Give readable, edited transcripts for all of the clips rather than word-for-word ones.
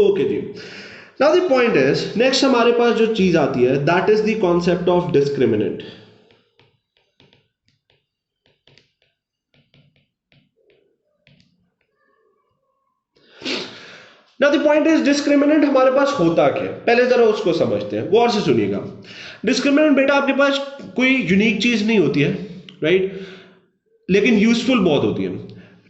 Okay जी, now the point is, next हमारे पास जो चीज आती है that is the concept of discriminant. Now the point is, discriminant हमारे पास होता क्या है, पहले जरा उसको समझते हैं, गौर से सुनिएगा। डिस्क्रिमिनेंट बेटा आपके पास कोई यूनिक चीज नहीं होती है, राइट, लेकिन यूजफुल बहुत होती है।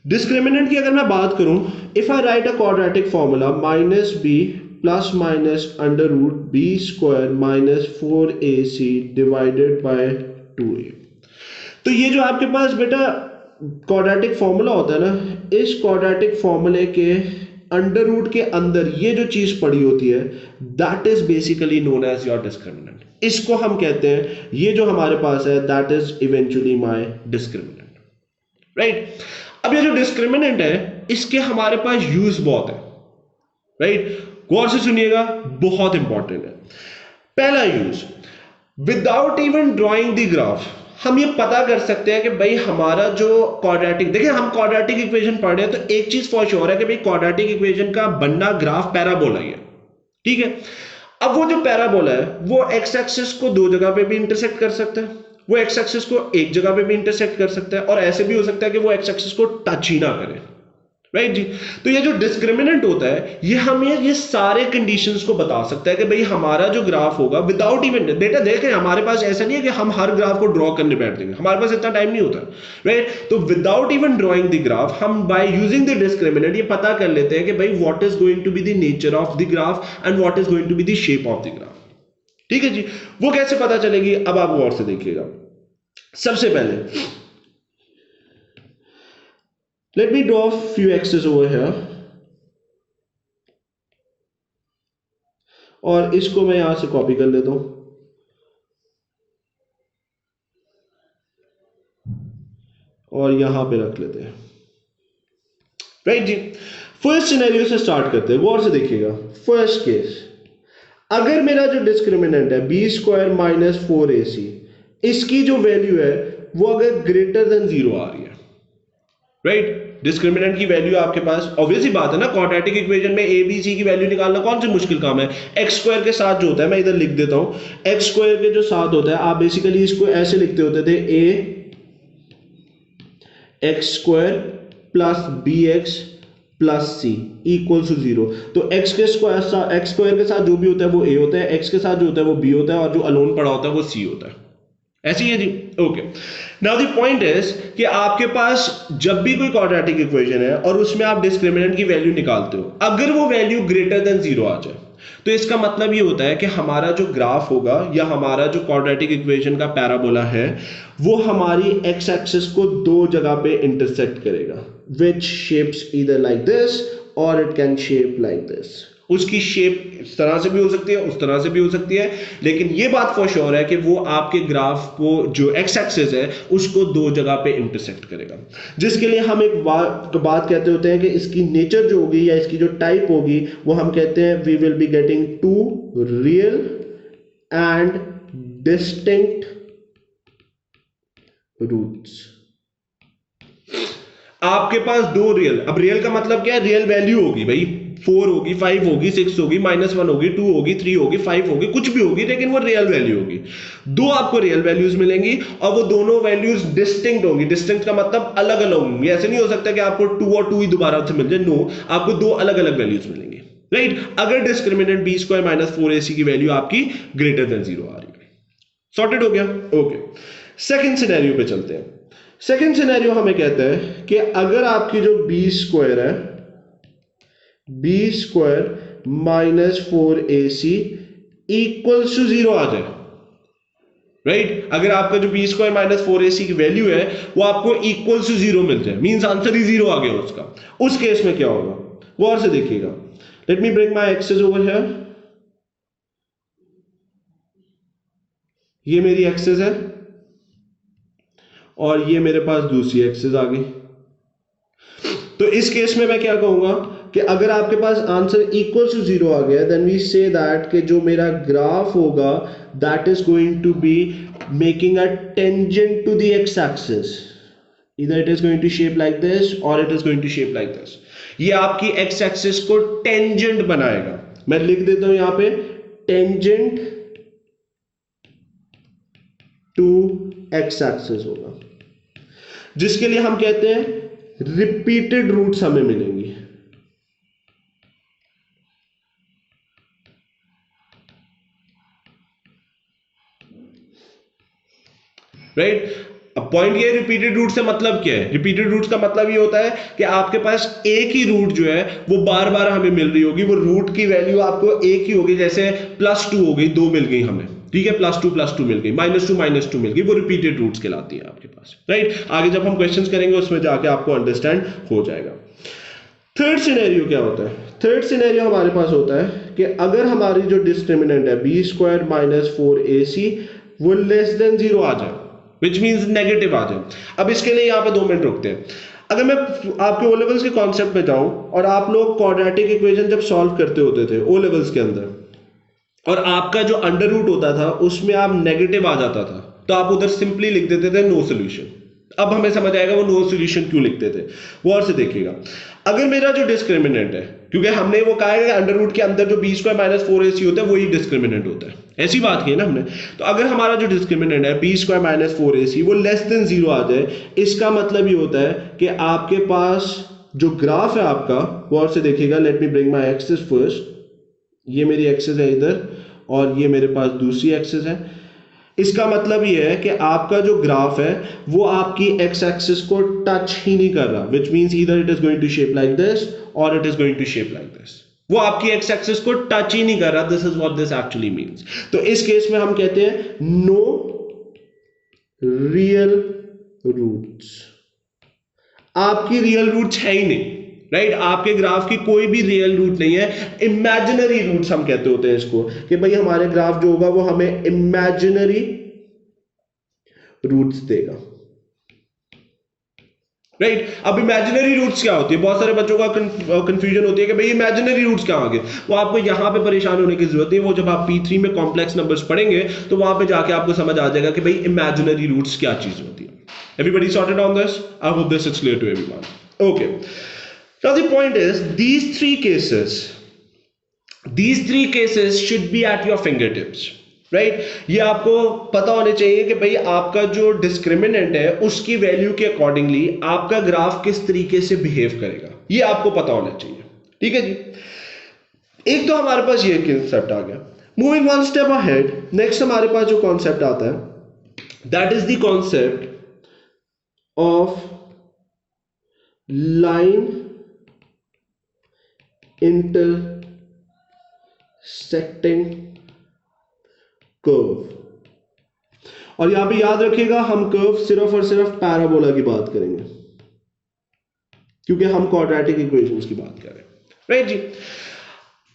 डिस्क्रिमिनेंट की अगर मैं बात करूं, if I write a quadratic formula minus B plus minus under root B square minus 4ac divided by 2a, तो ये जो आपके पास बेटा क्वाड्रेटिक फॉर्मूला होता है ना, इस क्वाड्रेटिक फॉर्मूले के अंडर रूट के अंदर ये जो चीज पड़ी होती है that is basically known as your discriminant. इसको हम कहते हैं, ये जो हमारे पास है that is eventually my discriminant, right. अब ये जो डिस्क्रिमिनेंट है इसके हमारे पास यूज बहुत है, राइट, गौर से सुनिएगा, बहुत इंपॉर्टेंट है। पहला use, without even drawing the graph हम ये पता कर सकते हैं कि भाई हमारा जो क्वाड्रेटिक, देखिए हम क्वाड्रेटिक इक्वेशन पढ़ रहे हैं तो एक चीज फॉर श्योर है कि भाई क्वाड्रेटिक इक्वेशन का बनना ग्राफ पैराबोला ही है, ठीक है। अब वो जो पैराबोला है वो एक्स एक्सिस को दो जगह पे भी इंटरसेक्ट कर सकता है, वो एक्स एक्सिस को एक जगह पे भी इंटरसेक्ट कर सकता है, और ऐसे भी हो सकता है कि वो एक्स एक्सिस को टच ही ना करे, राइट जी। तो ये जो डिस्क्रिमिनेंट होता है ये हमें ये सारे कंडीशंस को बता सकता है कि भाई हमारा जो ग्राफ होगा विदाउट इवन, बेटा देखें हमारे पास ऐसा नहीं है कि हम हर ग्राफ को ड्रॉ करने बैठ देंगे, हमारे पास इतना टाइम नहीं होता, राइट। तो without even drawing the graph हम बाय यूजिंग द डिस्क्रिमिनेंट ये पता कर लेते हैं कि भाई what is going to be the nature of the graph and what is going to be the shape of the graph, ठीक है जी। वो कैसे पता चलेगी, अब आप गौर से देखिएगा। सबसे पहले let me draw a few x's over here, और इसको मैं यहां से कॉपी कर लेता हूं और यहां पे रख लेते हैं, राइट जी। फर्स्ट सिनेरियो से स्टार्ट करते हैं, गौर से देखिएगा। फर्स्ट केस, अगर मेरा जो डिस्क्रिमिनेंट है बी स्क्वायर माइनस 4ac, इसकी जो वैल्यू है वो अगर ग्रेटर देन 0 आ रही है, राइट, डिस्क्रिमिनेंट की वैल्यू आपके पास, ऑब्वियसली बात है ना, क्वाड्रेटिक इक्वेशन में ए बी सी की वैल्यू निकालना कौन सी मुश्किल काम है। एक्स स्क्वायर के साथ जो होता है, मैं इधर लिख देता हूं, एक्स स्क्वायर के जो साथ होता है आप बेसिकली इसको ऐसे लिखते होते थे, a x square plus b x plus c equal to 0। तो एक्स स्क्वायर के साथ जो भी होता है वो ए होता है, एक्स के साथ जो होता है वो बी होता है, और जो अलोन पड़ा होता है वो सी होता है, ऐसी है जी, okay. Now the point is कि आपके पास जब भी कोई क्वाड्रेटिक इक्वेशन है और उसमें आप डिस्क्रिमिनेंट की वैल्यू निकालते हो, अगर वो वैल्यू ग्रेटर देन 0 आ जाए तो इसका मतलब ये होता है कि हमारा जो ग्राफ होगा या हमारा जो क्वाड्रेटिक इक्वेशन का पैराबोला है वो हमारी एक्स एक्सिस को दो जगह पे इंटरसेक्ट करेगा, विच शेप्स ईदर लाइक दिस और it can shape like this. उसकी शेप इस तरह से भी हो सकती है, उस तरह से भी हो सकती है, लेकिन ये बात फॉर श्योर है कि वो आपके ग्राफ को जो एक्स एक्सिस है उसको दो जगह पे इंटरसेक्ट करेगा, जिसके लिए हम एक बात कहते होते हैं कि इसकी नेचर जो होगी या इसकी जो टाइप होगी वो हम कहते हैं we will be getting to real and distinct roots. आपके पास दो रियल, अब रियल का मतलब क्या है, रियल वैल्यू होगी भाई, 4 होगी, 5 होगी, 6 होगी, -1 होगी, 2 होगी, 3 होगी, 5 होगी, कुछ भी होगी, लेकिन वो रियल वैल्यू होगी। दो आपको रियल वैल्यूज मिलेंगी और वो दोनों वैल्यूज डिस्टिंक्ट होंगी। डिस्टिंक्ट का मतलब अलग अलग होंगी, ऐसे नहीं हो सकता कि आपको 2 और 2 ही दोबारा से मिल जाए, नो, आपको दो अलग अलग वैल्यूज मिलेंगी, राइट, अगर discriminant B square minus 4ac की वैल्यू आपकी ग्रेटर देन 0 आ रही है। सॉर्टेड हो गया, ओके। सेकेंड सिनेरियो पे चलते हैं। सेकेंड सिनेरियो हमें कहता है कि अगर आपकी जो बी स्क्वायर है, B square minus 4ac equals to 0 आ जाए, राइट, अगर आपका जो बी स्क्वायर माइनस 4ac की वैल्यू है वो आपको इक्वल्स टू 0 मिल जाए, मींस आंसर ही 0 आ गया उसका, उस केस में क्या होगा, गौर से देखिएगा। Let me bring my axis over here, ये मेरी एक्सेस है और ये मेरे पास दूसरी एक्सेस आ गई। तो इस केस में मैं क्या कहूंगा कि अगर आपके पास आंसर इक्वल टू 0 आ गया, देन वी से दैट कि जो मेरा ग्राफ होगा that is going to be making a tangent to the X axis, Either it is going to shape like this or it is going to shape like this. ये आपकी x axis को tangent बनाएगा. मैं लिख देता हूं यहां पे टेंजेंट टू x एक्सिस होगा, जिसके लिए हम कहते हैं रिपीटेड रूट्स हमें मिलेंगी. राइट. अब पॉइंट ये रिपीटेड रूट से मतलब क्या है? रिपीटेड रूट्स का मतलब ये होता है कि आपके पास एक ही रूट जो है वो बार बार हमें मिल रही होगी. वो रूट की वैल्यू आपको एक ही होगी. जैसे +2 हो गई, 2 मिल गई हमें, ठीक है, +2 मिल गई, -2 मिल गई. वो रिपीटेड रूट्स कहलाती है आपके पास. राइट. आगे जब हम क्वेश्चंस करेंगे उसमें जाके आपको अंडरस्टैंड हो जाएगा. थर्ड सिनेरियो क्या होता है? थर्ड सिनेरियो हमारे पास होता है कि अगर हमारी जो डिस्क्रिमिनेंट है b² - 4ac वो लेस देन 0 आ जाए, विच मीन्स नेगेटिव आ जाए. अब इसके लिए यहाँ पे 2 मिनट रुकते हैं. अगर मैं आपके ओ लेवल्स के कॉन्सेप्ट में जाऊं और आप लोग क्वाड्रेटिक इक्वेशन जब सॉल्व करते होते थे ओ लेवल्स के अंदर, और आपका जो अंडर रूट होता था उसमें आप नेगेटिव आ जाता था, तो आप उधर सिंपली लिख देते थे नो सोल्यूशन. अब हमें समझ आएगा वो नो सोल्यूशन क्यों लिखते थे. वो और से देखिएगा. अगर मेरा जो डिस्क्रिमिनेंट है, क्योंकि हमने वो कहा है कि अंडर रूट के अंदर जो b² - 4ac होता है वही डिस्क्रिमिनेंट होता है, ऐसी बात की है ना हमने. तो अगर हमारा जो डिस्क्रिमिनेंट है b² - 4ac वो लेस देन 0 आ जाए, इसका मतलब ये होता है कि आपके पास जो ग्राफ है आपका, वो और से देखिएगा. Let me bring my axis first. ये मेरी एक्सिस है इधर और ये मेरे पास दूसरी एक्सिस है. इसका मतलब ये है कि आपका जो ग्राफ है वो आपकी एक्स एक्सिस को टच ही नहीं कर रहा, which means either it is going to shape like this और it is going to shape like this. वो आपकी एक्स एक्सिस को टच ही नहीं कर रहा. This is what this actually means. तो इस केस में हम कहते हैं नो रियल रूट्स. आपकी रियल रूट्स है ही नहीं. राइट. आपके ग्राफ की कोई भी रियल रूट नहीं है. इमेजिनरी रूट्स हम कहते होते हैं इसको, कि भाई हमारे ग्राफ जो होगा वो हमें इमेजिनरी रूट्स देगा. राइट. अब इमेजिनरी रूट्स क्या होती है? बहुत सारे बच्चों का कंफ्यूजन होती है कि भाई इमेजिनरी रूट्स क्या होंगे. वो आपको यहां पे परेशान होने की जरूरत नहीं है. वो जब आप P3 में कॉम्प्लेक्स नंबर्स पढ़ेंगे तो वहां पे जाके आपको समझ आ जाएगा कि भाई इमेजिनरी रूट्स क्या चीज होती है. Everybody sorted on this? I hope this is clear to everyone. Okay. Now the point is, these three cases should be at your fingertips. Right. ये आपको पता होने चाहिए कि भाई आपका जो डिस्क्रिमिनेंट है उसकी वैल्यू के अकॉर्डिंगली आपका ग्राफ किस तरीके से बिहेव करेगा, ये आपको पता होना चाहिए. ठीक है जी. एक तो हमारे पास ये कॉन्सेप्ट आ गया. Moving one step ahead, next हमारे पास जो कॉन्सेप्ट आता है that is the concept of line intersecting curve. और यहां पे याद रखिएगा हम कर्व सिर्फ और सिर्फ पैराबोला की बात करेंगे, क्योंकि हम क्वाड्रेटिक इक्वेशंस की बात कर रहे हैं. राइट जी.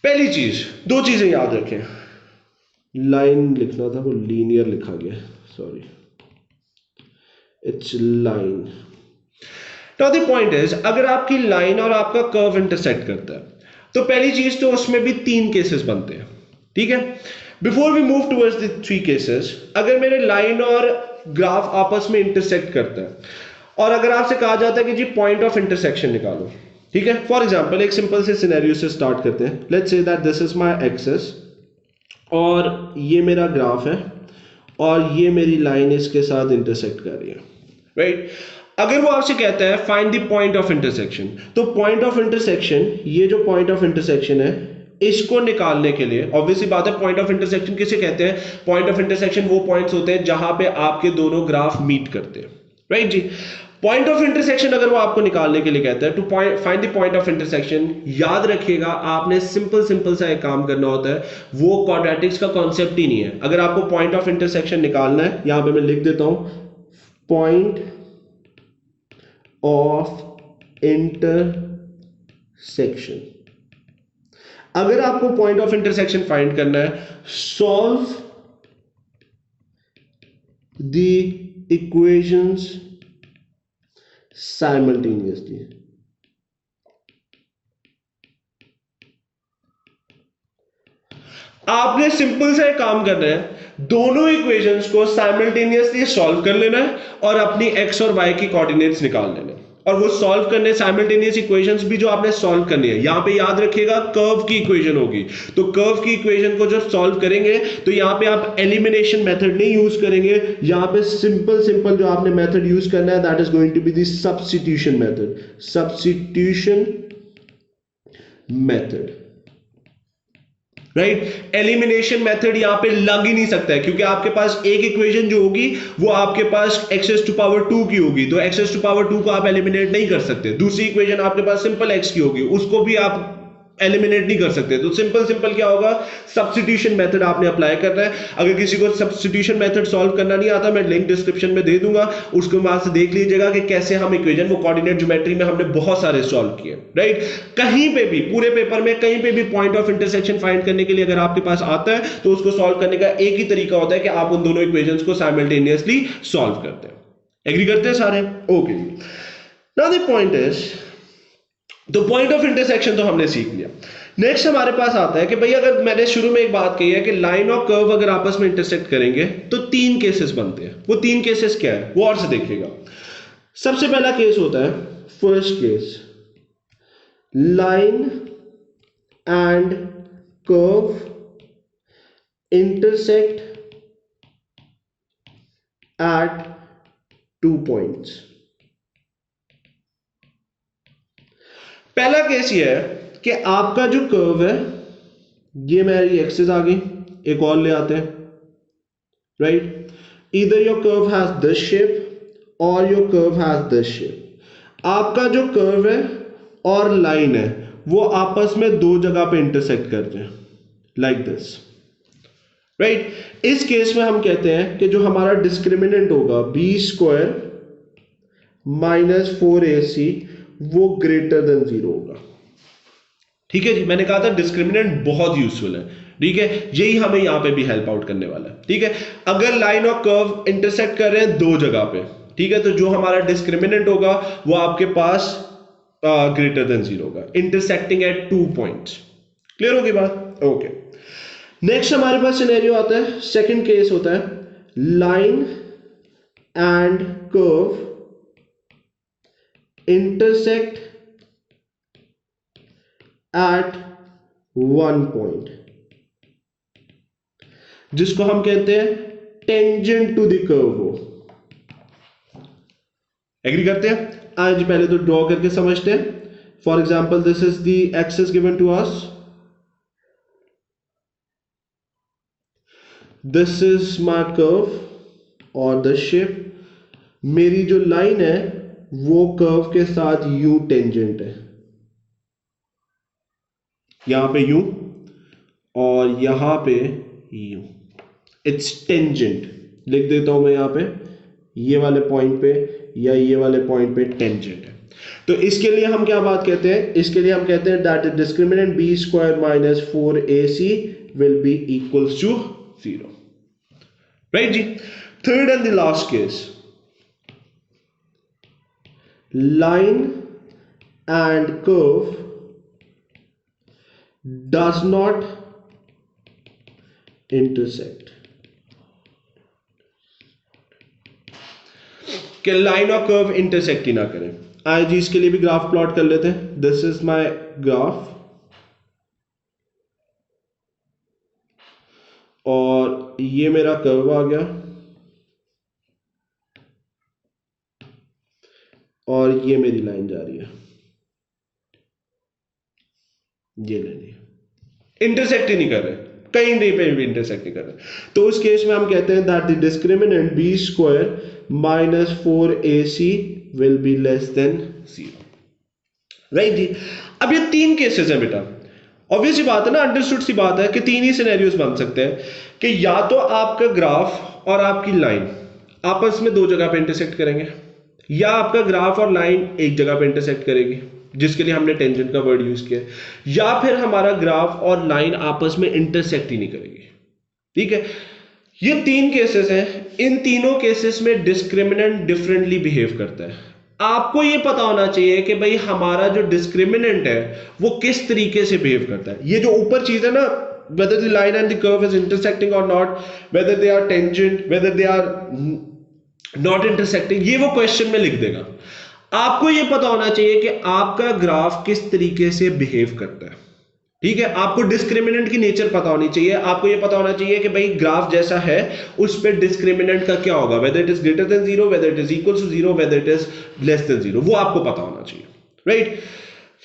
पहली चीज, 2 चीजें याद रखें. लाइन लिखना था, वो लीनियर लिखा गया, sorry, it's line. Now the point is, अगर आपकी लाइन और आपका कर्व इंटरसेक्ट करता है तो पहली चीज तो उसमें भी 3 केसेस बनते हैं. ठीक है. Before we move towards the 3 cases, अगर मेरे लाइन और ग्राफ आपस में इंटरसेक्ट करता है और अगर आपसे कहा जाता है कि जी पॉइंट ऑफ इंटरसेक्शन निकालो, ठीक है. फॉर एग्जांपल एक सिंपल से सिनेरियो से स्टार्ट करते हैं. Let's say that this is my axis और ये मेरा ग्राफ है और ये मेरी लाइन इसके साथ इंटरसेक्ट कर रही है. राइट. अगर वो आपसे कहता है find the point of intersection, तो पॉइंट ऑफ इंटरसेक्शन, ये जो पॉइंट ऑफ इंटरसेक्शन है इसको निकालने के लिए ऑब्वियसली बात है, पॉइंट ऑफ इंटरसेक्शन किसे कहते हैं? पॉइंट ऑफ इंटरसेक्शन वो पॉइंट्स होते हैं जहां पे आपके दोनों ग्राफ मीट करते हैं. राइट जी. पॉइंट ऑफ इंटरसेक्शन अगर वो आपको निकालने के लिए कहता है to find the point of intersection, याद रखिएगा आपने सिंपल सा एक काम करना होता है. वो क्वाड्रेटिक्स का कॉन्सेप्ट ही नहीं है. अगर आपको पॉइंट ऑफ इंटरसेक्शन निकालना है, यहां पे मैं लिख देता हूं पॉइंट ऑफ इंटरसेक्शन. अगर आपको पॉइंट ऑफ इंटरसेक्शन फाइंड करना है, सॉल्व द इक्वेशंस साइमल्टेनियसली. आपने सिंपल सा एक काम करना है, दोनों इक्वेशंस को साइमल्टेनियसली सॉल्व कर लेना है और अपनी एक्स और वाई की कोऑर्डिनेट्स निकाल लेना है, और वो सॉल्व करने साइमल्टेनियस इक्वेशंस भी जो आपने सॉल्व करनी है। यहां पे याद रखिएगा कर्व की इक्वेशन होगी, तो कर्व की इक्वेशन को जब सॉल्व करेंगे तो यहां पे आप एलिमिनेशन मेथड नहीं यूज करेंगे, यहां पे सिंपल जो आपने मेथड यूज करना है that is going to be the substitution method, substitution method, right. Elimination method यहां पे लग ही नहीं सकता है, क्योंकि आपके पास एक इक्वेशन जो होगी वो आपके पास एक्स टू पावर 2 की होगी, तो एक्स टू पावर 2 को आप एलिमिनेट नहीं कर सकते। दूसरी इक्वेशन आपके पास सिंपल एक्स की होगी, उसको भी आप एलिमिनेट नहीं कर सकते। तो सिंपल क्या होगा, सब्स्टिट्यूशन मेथड आपने अप्लाई करना है। अगर किसी को सब्स्टिट्यूशन मेथड सॉल्व करना नहीं आता, मैं लिंक डिस्क्रिप्शन में दे दूंगा, उसको वहां से देख लीजिएगा कि कैसे हम इक्वेशन, वो कोऑर्डिनेट ज्योमेट्री में हमने बहुत सारे सॉल्व किए, राइट। कहीं पे भी पूरे पेपर में कहीं पे भी पॉइंट ऑफ इंटरसेक्शन फाइंड करने के लिए अगर आपके पास आता है तो उसको सॉल्व करने का एक ही तरीका होता है कि आप उन दोनों इक्वेशंस को साइमल्टेनियसली सॉल्व करते हैं। एग्री करते हैं सारे? Okay. Now the point is, तो पॉइंट ऑफ इंटरसेक्शन तो हमने सीख लिया। नेक्स्ट हमारे पास आता है कि भाई, अगर मैंने शुरू में एक बात कही है कि लाइन और कर्व अगर आपस में इंटरसेक्ट करेंगे तो 3 केसेस बनते हैं। वो 3 केसेस क्या है वो और से देखिएगा। सबसे पहला केस होता है, first case, line and curve intersect eight 2 points. पहला केस ये है कि आपका जो कर्व है, ये मेरी एक्सिस आ गई, एक और ले आते हैं, right. Either your curve has this shape और your curve has this shape. आपका जो कर्व है और लाइन है वो आपस में 2 जगह पे इंटरसेक्ट करते हैं, लाइक दिस, राइट। इस केस में हम कहते हैं कि जो हमारा डिस्क्रिमिनेंट होगा b² - 4ac वो ग्रेटर देन 0 होगा। ठीक है जी, मैंने कहा था डिस्क्रिमिनेंट बहुत यूजफुल है, ठीक है, यही हमें यहां पे भी हेल्प आउट करने वाला है। ठीक है, अगर लाइन और कर्व इंटरसेक्ट कर रहे हैं 2 जगह पे, ठीक है, तो जो हमारा डिस्क्रिमिनेंट होगा वो आपके पास ग्रेटर देन 0 होगा, इंटरसेक्टिंग एट 2 पॉइंट्स। क्लियर होगी बात? ओके। नेक्स्ट हमारे पास सिनेरियो आता है, सेकंड केस होता है, line and curve intersect at 1 point, जिसको हम कहते हैं टेंजेंट टू द कर्व हो। एग्री करते हैं? आज पहले तो ड्रॉ करके समझते हैं। For example, this is the axis given to us, this is my curve और द शेप। मेरी जो लाइन है वो कर्व के साथ यू टेंजेंट है, यहां पे यू और यहां पे यू, इट्स टेंजेंट। लिख देता हूं मैं यहां पे, ये वाले पॉइंट पे या ये वाले पॉइंट पे टेंजेंट है। तो इसके लिए हम क्या बात कहते हैं, इसके लिए हम कहते हैं that discriminant b² - 4ac will be equals to 0, right जी। Third and the last case, line and curve does not intersect, कि लाइन और कर्व इंटरसेक्ट ही ना करें। आइए जी, इसके लिए भी ग्राफ प्लॉट कर लेते हैं। दिस इज माय ग्राफ और ये मेरा कर्व आ गया और ये मेरी लाइन जा रही है, ये लेनी है, इंटरसेक्ट ही नहीं कर रहे, कहीं नहीं पे भी इंटरसेक्ट नहीं कर रहे। तो उस केस में हम कहते हैं that the discriminant b² - 4ac will be less than 0, right जी। अब ये 3 केसेस हैं बेटा, ऑब्वियस सी बात है ना, अंडरस्टूड सी बात है कि 3 ही सिनेरियोस बन सकते हैं कि या तो आपका ग्राफ और आपकी लाइन आपस में 2 जगह पे इंटरसेक्ट करेंगे, या आपका ग्राफ और लाइन एक जगह पे इंटरसेक्ट करेगी, जिसके लिए हमने टेंजेंट का वर्ड यूज किया, या फिर हमारा ग्राफ और लाइन आपस में इंटरसेक्ट ही नहीं करेगी। ठीक है, ये 3 केसेस हैं। इन तीनों केसेस में डिस्क्रिमिनेंट डिफरेंटली बिहेव करता है। आपको ये पता होना चाहिए कि भाई हमारा जो डिस्क्रिमिनेंट है वो किस तरीके से बिहेव करता है। ये जो ऊपर चीज है ना, whether the line and the curve is intersecting or not, whether they are tangent, whether they are not intersecting, ये वो क्वेश्चन में लिख देगा। आपको ये पता होना चाहिए कि आपका ग्राफ किस तरीके से बिहेव करता है, ठीक है। आपको डिस्क्रिमिनेंट की नेचर पता होनी चाहिए, आपको ये पता होना चाहिए कि भाई ग्राफ जैसा है उस पे डिस्क्रिमिनेंट का क्या होगा, whether it is greater than zero, whether it is equal to zero, whether it is less than zero, वो आपको पता होना चाहिए, right.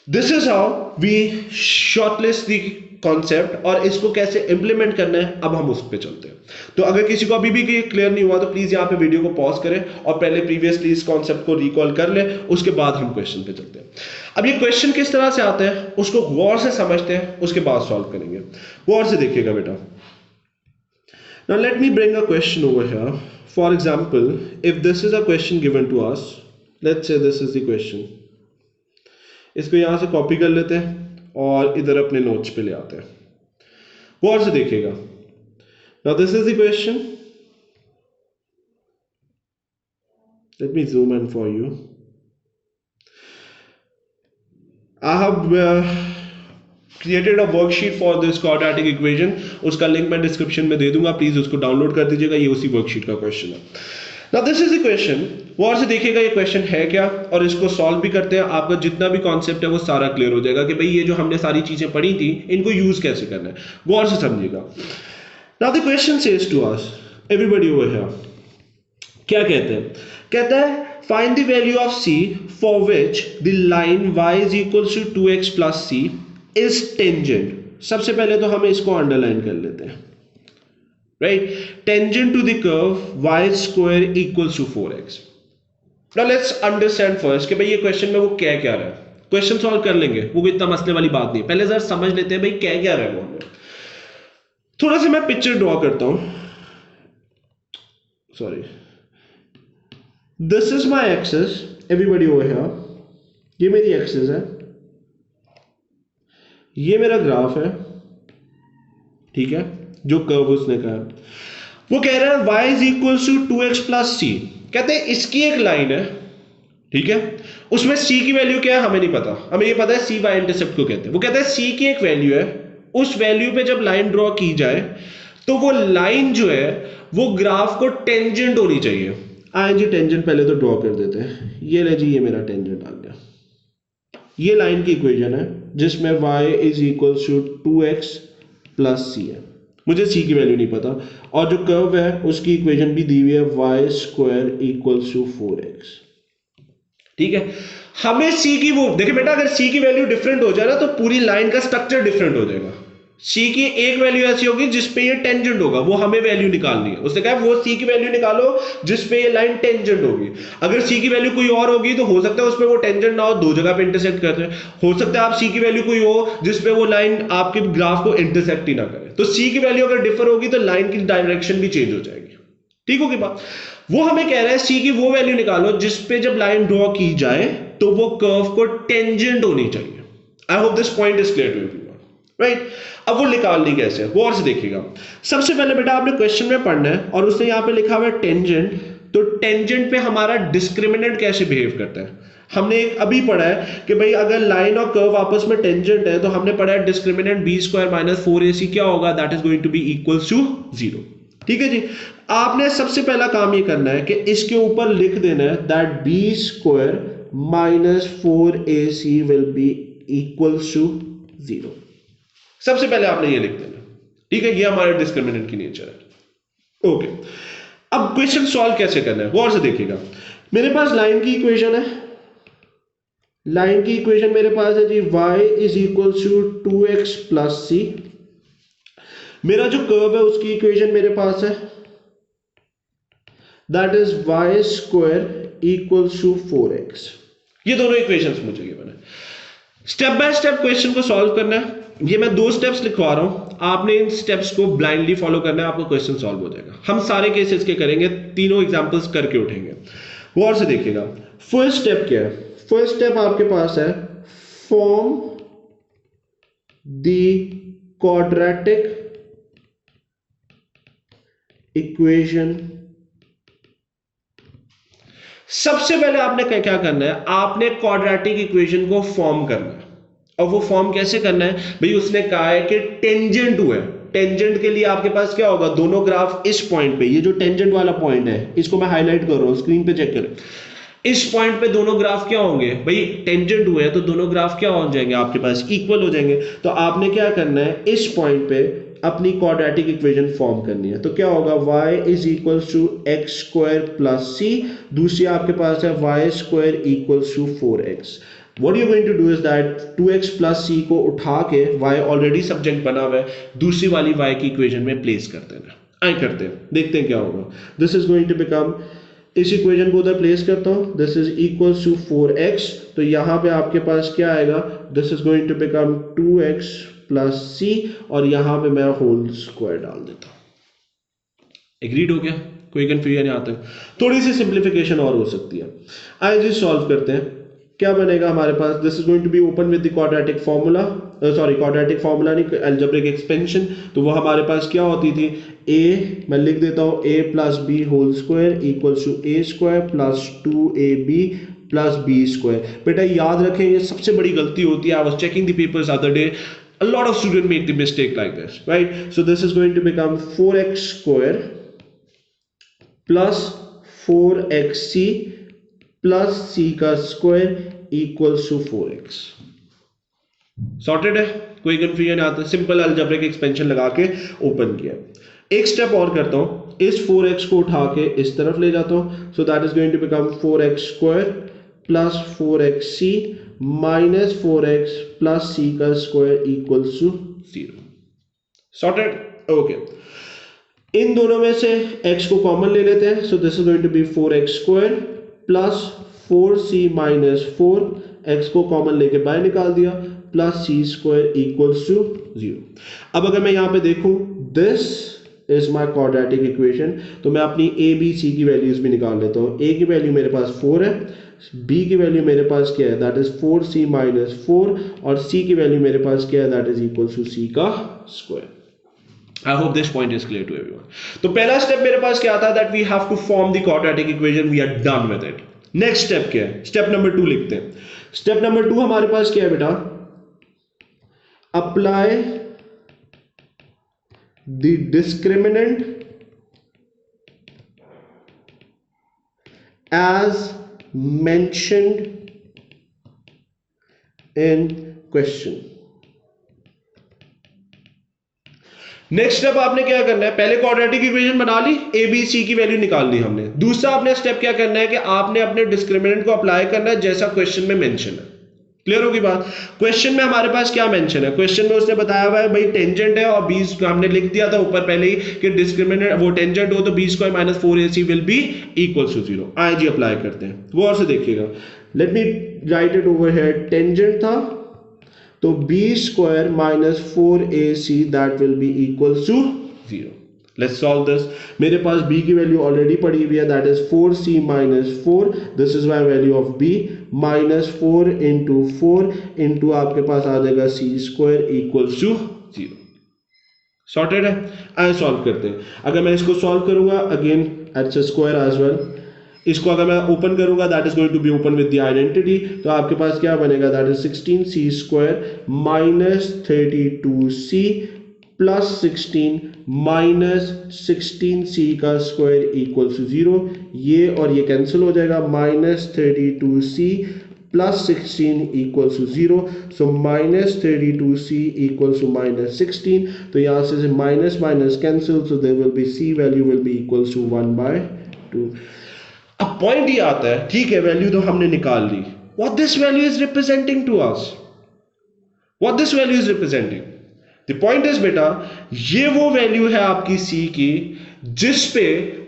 This is how we shortlist the concept, और इसको कैसे इंप्लीमेंट करना है अब हम उस पर चलते हैं। तो अगर किसी को अभी भी क्लियर नहीं हुआ तो प्लीज यहाँ पे वीडियो को पॉज करें और पहले प्रीवियसली इस कॉन्सेप्ट को रिकॉल कर ले, उसके बाद हम क्वेश्चन पे चलते हैं। अब ये क्वेश्चन किस तरह से आता है उसको गौर से समझते हैं, उसके बाद सॉल्व करेंगे। गौर से देखिएगा बेटा। Now let me bring a question over here. For example, if this is a question given to us, let's say this is the question. इसको यहां से कॉपी कर लेते हैं और इधर अपने नोट्स पे ले आते हैं। गौर से देखिएगा। Now this is the question. Let me zoom in for you. I have created a worksheet for this quadratic equation, उसका लिंक मैं डिस्क्रिप्शन में दे दूंगा, प्लीज उसको डाउनलोड कर दीजिएगा, ये उसी वर्कशीट का क्वेश्चन है। Now this is the question, गौर से देखिएगा ये क्वेश्चन है क्या, और इसको सॉल्व भी करते हैं। आपका जितना भी कॉन्सेप्ट है वो सारा क्लियर हो जाएगा कि भाई ये जो हमने सारी चीजें पढ़ी थी इनको यूज कैसे करना है, गौर से समझिएगा। Now the question says to us, everybody over here, क्या कहते हैं? कहता है find the value of c for which the line y is equals to 2x plus c is tangent। सबसे पहले तो हम इसको अंडरलाइन कर लेते हैं, right. Tangent to the curve y square equals to 4x। Now let's understand first कि भाई ये क्वेश्चन में वो क्या क्या रहा है। क्वेश्चन सॉल्व कर लेंगे, वो कोई इतना मसले वाली बात नहीं है, पहले जरा समझ लेते हैं भाई क्या क्या रहा है वो हमें। थोड़ा सा मैं पिक्चर ड्रॉ करता हूं, sorry. This is my axis, everybody over here, ये मेरी एक्सिस है, ये मेरा ग्राफ है, ठीक है, जो कर्व उसने कहा। वो कह रहा है y is equals to 2x plus c। कहते हैं इसकी एक लाइन है, ठीक है, उसमें c की वैल्यू क्या है हमें नहीं पता, हमें ये पता है c y इंटरसेप्ट को कहते हैं। वो कहता है c की एक वैल्यू है, उस वैल्यू पे जब लाइन ड्रॉ की जाए तो वो लाइन जो है वो ग्राफ को टेंजेंट होनी चाहिए। आए जी टेंजेंट पहले तो ड्रॉ कर देते हैं, ये ले जी, ये मेरा टेंजेंट आ गया। ये लाइन की इक्वेशन है जिसमें y is equal to 2x plus c है, मुझे c की वैल्यू नहीं पता, और जो कर्व है उसकी इक्वेशन भी दी हुई है y square equal to 4x, ठीक है। हमें c की वो देखिए बेटा, अगर c की वैल्यू डिफरेंट हो जाए ना तो पूरी लाइन का स्ट्रक्चर डिफरेंट हो जाएगा। c की एक वैल्यू ऐसी होगी जिसपे ये टेंजेंट होगा, वो हमें वैल्यू निकालनी है। उसने कहा वो c की वैल्यू निकालो जिसपे ये लाइन टेंजेंट होगी। अगर c की वैल्यू कोई और होगी तो हो सकता है उसपे वो टेंजेंट ना हो, दो जगह पे इंटरसेक्ट करते हैं। हो सकता है आप c की वैल्यू कोई हो जिसपे वो लाइन आपके ग्राफ को इंटरसेक्ट ही ना करे। तो c की वैल्यू अगर डिफर होगी तो लाइन की डायरेक्शन भी चेंज हो जाएगी, ठीक होगी बात। वो हमें कह रहा है c की वो वैल्यू निकालो जिसपे जब लाइन ड्रॉ की जाए तो वो कर्व को टेंजेंट होनी चाहिए। I hope this point is clear to everyone, right. अब वो निकालनी कैसे है, गौर से देखिएगा। सबसे पहले बेटा आपने क्वेश्चन में पढ़ना है, और उसने यहाँ पे लिखा हुआ है टेंजेंट, तो टेंजेंट पे हमारा डिस्क्रिमिनेंट कैसे बिहेव करता है। हमने एक अभी पढ़ा है कि भाई अगर लाइन और कर्व आपस में टेंजेंट है तो हमने पढ़ा है discriminant b square minus 4ac क्या होगा, that is going to be equal to 0, ठीक है जी। आपने सबसे पहला काम ये करना है कि इसके ऊपर लिख देना है that b square minus 4ac will be equal to 0। सबसे पहले आपने ये लिख देना, ठीक है, ये हमारे डिस्क्रिमिनेंट की नेचर है, ओके। अब क्वेश्चन सॉल्व कैसे करना है, गौर से देखिएगा। मेरे पास लाइन की इक्वेशन है, लाइन की इक्वेशन मेरे पास है जी y is equal to 2x plus c। मेरा जो कर्व है उसकी इक्वेशन मेरे पास है that is y square equal to 4x। ये दोनों इक्वेशंस मुझे गिवन है। स्टेप बाय स्टेप क्वेश्चन को सॉल्व करना है। ये मैं 2 स्टेप्स लिखवा रहा हूं, आपने इन स्टेप्स को ब्लाइंडली फॉलो करना है, आपका क्वेश्चन सॉल्व हो जाएगा। हम सारे केसेस के करेंगे, तीनों एग्जांपल्स करके उठेंगे। गौर से देखिएगा। फर्स्ट स्टेप क्या है, फर्स्ट स्टेप आपके पास है फॉर्म द क्वाड्रेटिक इक्वेशन। सबसे पहले आपने क्या करना है, आपने क्वाड्रेटिक इक्वेशन को फॉर्म करना है। और वो फॉर्म कैसे करना है भाई, उसने कहा है कि टेंजेंट हुआ है, टेंजेंट के लिए आपके पास क्या होगा, दोनों ग्राफ इस पॉइंट पे, ये जो टेंजेंट वाला पॉइंट है इसको मैं हाईलाइट कर रहा हूं, स्क्रीन पे चेक करें। इस पॉइंट पे दोनों ग्राफ क्या होंगे भाई, टेंजेंट हुए तो दोनों ग्राफ क्या हो जाएंगे आपके पास, इक्वल हो जाएंगे। तो आपने क्या करना है, इस पॉइंट पे अपनी क्वाड्रेटिक इक्वेशन फॉर्म करनी है। तो क्या होगा, y is equal to x square plus c, दूसरी आपके पास है y square equals to 4x। What you're going to do is that 2x plus c को उठा के, y ऑलरेडी सब्जेक्ट बना हुआ है, दूसरी वाली y की इक्वेशन में प्लेस कर देना। आए करते हैं, देखते हैं क्या होगा। This is going to become, इस इक्वेशन को उधर प्लेस करता हूं, this is equals to 4x, तो यहां पे आपके पास क्या आएगा, this is going to become 2x plus c, और यहां पे मैं होल स्क्वायर डाल देता हूं। एग्रीड हो गया, कोई कंफ्यूजन नहीं आता। थोड़ी सी सिंप्लीफिकेशन और हो सकती है। आइए जी सॉल्व करते हैं, क्या बनेगा हमारे पास, this is going to be open with the quadratic formula, sorry quadratic formula नहीं, अलजेब्रिक एक्सपेंशन। तो वो हमारे पास क्या होती थी, a, मैं लिख देता हूं a plus b whole square equals to a square plus 2ab plus b square. बेटा याद रखें, ये सबसे बड़ी गलती होती है। I was checking the papers other day, a lot of students make the mistake like this, right? So this is going to become 4x square plus 4xc plus c का square equals to 4x। Sorted है, कोई confusion आता है, simple algebraic expansion लगा के open किया। एक step और करता हूं, इस 4x को उठा के इस तरफ ले जाता हूं, so that is going to become 4x square plus 4xc minus 4x plus c का square equals to 0। Sorted, okay. इन दोनों में से x को कॉमन ले लेते हैं, so this is going to be 4x square plus 4c minus 4, x को कॉमन लेके बाहर निकाल दिया, plus c square equals to 0। अब अगर मैं यहां पे देखूं, this is my quadratic equation, तो मैं अपनी a b c की वैल्यूज भी निकाल लेता हूं। a की वैल्यू मेरे पास 4 है, b की वैल्यू मेरे पास क्या है, दैट इज 4c माइनस 4, और c की वैल्यू मेरे पास क्या है, that is equals to c का square. I hope this point is clear to everyone. तो पहला स्टेप मेरे पास क्या था, that we have to form the quadratic equation, we are done with it. Next step क्या है, स्टेप नंबर 2 लिखते हैं। स्टेप नंबर 2 हमारे पास क्या है बेटा, apply the discriminant as mentioned in question. Next step आपने क्या करना है, पहले क्वाड्रेटिक इक्वेशन बना ली, ए बी सी की वैल्यू निकाल ली हमने। दूसरा आपने स्टेप क्या करना है कि आपने अपने डिस्क्रिमिनेंट को अप्लाई करना है जैसा क्वेश्चन में मेंशन है। क्लियर होगी बात। क्वेश्चन में हमारे पास क्या मेंशन है, क्वेश्चन में उसने बताया हुआ है भाई टेंजेंट है, और बी हमने लिख दिया था ऊपर पहले ही कि डिस्क्रिमिनेंट वो टेंजेंट हो तो b square minus 4ac will be equal to 0। आइए जी अप्लाई करते हैं, वो और से देखिएगा। Let me write it over here, tangent था तो b square minus 4ac that will be equals to 0। Let's solve this. मेरे पास b की वैल्यू ऑलरेडी पड़ी हुई है, that is 4c minus 4, this is my value of b, minus 4 into 4 into आपके पास आ जाएगा c square equals to 0। Sorted है। आइए सॉल्व करते हैं। अगर मैं इसको सॉल्व करूंगा, again it's a square as well, इसको अगर मैं ओपन करूंगा, that is going to be open with the identity, तो आपके पास क्या बनेगा, that is 16c square minus 32c plus 16 minus 16c का स्क्वायर इक्वल टू 0। ये और ये कैंसिल हो जाएगा, minus 32c plus 16 equals to 0, so minus 32c equals to minus 16, तो यहाँ से minus minus cancel, so there will be c value will be equals to 1/2। अब पॉइंट ये आता है, ठीक है वैल्यू तो हमने निकाल ली, what this value is representing to us, what this value is representing. The point is बेटा, ये वो वैल्यू है आपकी c की जिस पे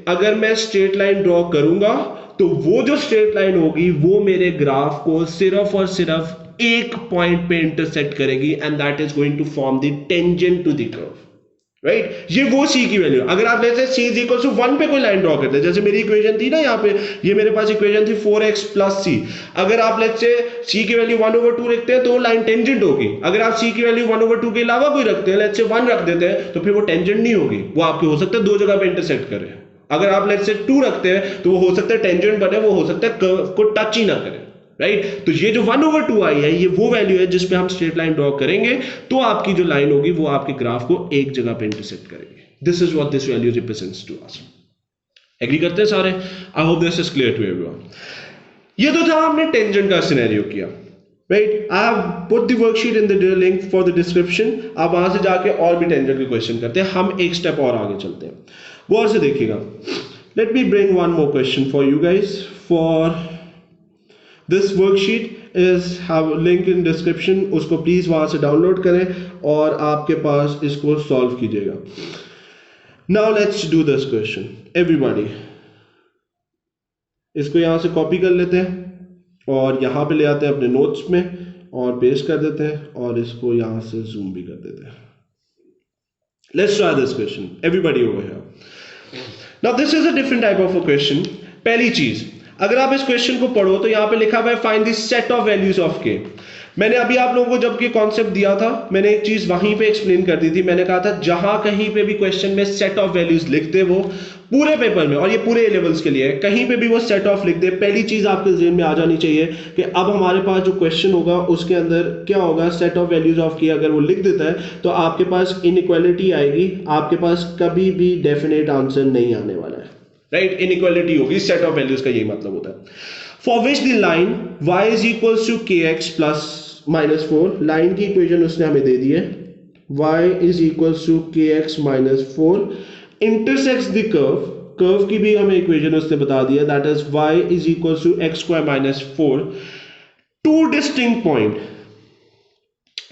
अगर मैं स्ट्रेट लाइन ड्रॉ करूंगा तो वो जो स्ट्रेट लाइन होगी वो मेरे ग्राफ को सिर्फ और सिर्फ एक पॉइंट पे इंटरसेक्ट करेगी, and that is going to form the tangent to the curve, right. ये वो c की वैल्यू। अगर आप लेते c इज इक्वल टू 1 पे कोई लाइन ड्रॉ करते हैं, जैसे मेरी इक्वेशन थी ना यहाँ पे, ये मेरे पास इक्वेशन थी 4x प्लस c, अगर आप लेते से c की वैल्यू 1/2 रखते हैं तो वो लाइन टेंजेंट होगी। अगर आप c की वैल्यू 1/2 के अलावा कोई रखते हैं, लेते से 1 रख देते हैं, तो फिर वो टेंजेंट नहीं होगी, वो आपके हो सकता है दो जगह पे इंटरसेक्ट करे। अगर आप लेते से 2 रखते हैं तो वो हो सकता है टेंजेंट बने, वो हो सकता है कर्व को टच ही ना करे। राइट। तो ये जो 1/2 आई है, ये वो वैल्यू है जिसपे हम स्ट्रेट लाइन ड्रॉ करेंगे, तो आपकी जो लाइन होगी वो आपके ग्राफ को एक जगह पे इंटरसेक्ट करेगी। This is what this value represents to us. Agree करते हैं सारे? I hope this is clear to everyone. ये तो था हमने टेंजेंट का सिनेरियो किया, right. I have put the worksheet in the link for the description. आप वहां से जाके और भी टेंजेंट के क्वेश्चन करते हैं। हम एक स्टेप और आगे चलते हैं, गौर से देखिएगा। Let me bring one more question for you guys for this worksheet is have link in description. उसको प्लीज वहां से डाउनलोड करें और आपके पास इसको सॉल्व कीजिएगा। Now let's do this question everybody. इसको यहां से कॉपी कर लेते हैं और यहां पे ले आते हैं अपने नोट्स में और पेस्ट कर देते हैं और इसको यहां से जूम भी कर देते हैं। Let's try this question everybody over here. Now this is a different type of a question. पहली चीज, अगर आप इस क्वेश्चन को पढ़ो तो यहां पे लिखा हुआ है find the set of values of के। मैंने अभी आप लोगों को जब ये कॉन्सेप्ट दिया था, मैंने एक चीज वहीं पे एक्सप्लेन कर दी थी। मैंने कहा था जहां कहीं पे भी क्वेश्चन में सेट ऑफ वैल्यूज लिख दे वो पूरे पेपर में, और ये पूरे लेवल्स के लिए है, कहीं पे भी वो सेट ऑफ लिख दे, पहली चीज आपके ज़हन में आ जानी चाहिए कि अब हमारे पास जो क्वेश्चन होगा उसके अंदर क्या होगा, सेट ऑफ वैल्यूज ऑफ के अगर वो लिख देता है तो आपके पास इनइक्वालिटी आएगी, आपके पास कभी भी डेफिनेट आंसर नहीं आने वाला है, राइट। इनइक्वालिटी होगी, सेट ऑफ वैल्यूज का यही मतलब होता है। For which the line y is equals to k x plus -4, line की इक्वेशन उसने हमें दे दी है, y is equals to k x -4 intersects the curve, curve की भी हमें इक्वेशन उसने बता दिया, that is y is equals to x² -4 two distinct point.